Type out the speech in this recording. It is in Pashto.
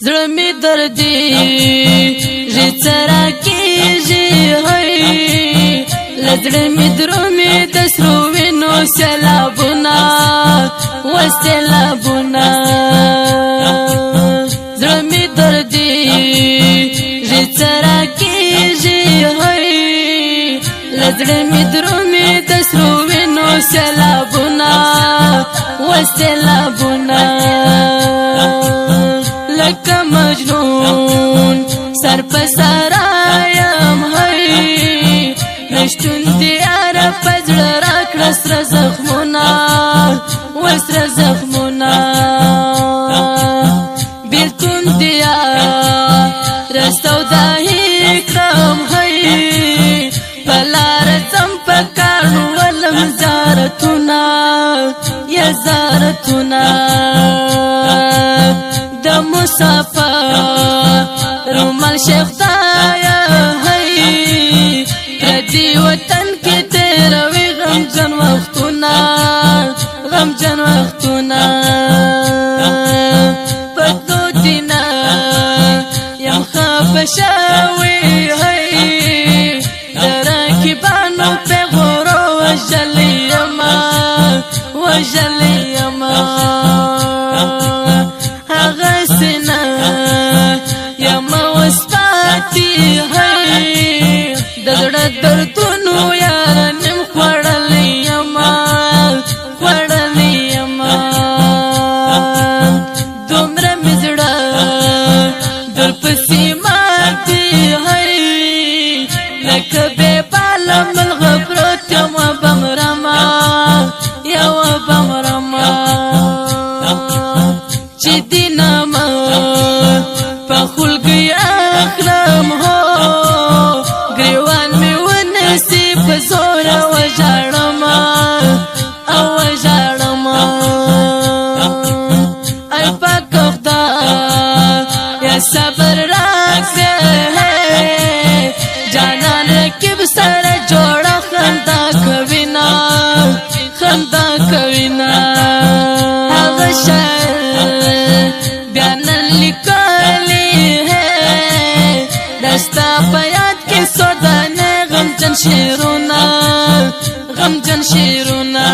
زړه می دردي ریڅرا کیږي هي لزړه می درومي د سرو وینو سیلابونه وسیلابونه زړه می دردي ریڅرا کیږي هي لزړه می درومي د سرو وینو سیلابونه وسیلابونه لکه مجنون سر په سرایم هی نشتون دیار پزړه راکړه سره زخمونه وسره زخمونه بیلتون دیار رستو داهی کم هی بلار زم پکارنو ولم زارتونه یا زارتونه مسافر رومال شیخ دایا هی ردی وطن کی تیروی غمجن وختونا غمجن وختونا بدلو دینا یم خفشاوی هی دراکی بانو پی غورو وجلی یما وجلی یما غسنا یا موسپاتی هی دزړه دردونو یار نیم خوړلې یما خوړلې یما دومره مزړه در پسې ماتي هی لکه بې باله ملغبرت یما بمرما یما بمرما چې دینما په خلګي اخرم هو ګریوان می ونسی په زور وژړم او وژړم ای پاک خدای یا صبر راکړه جانان رکب سره جوړه خندا کوینا خندا کوینا هغه دستا پیاد کی سودانے غمجن شیرونا غمجن شیرونا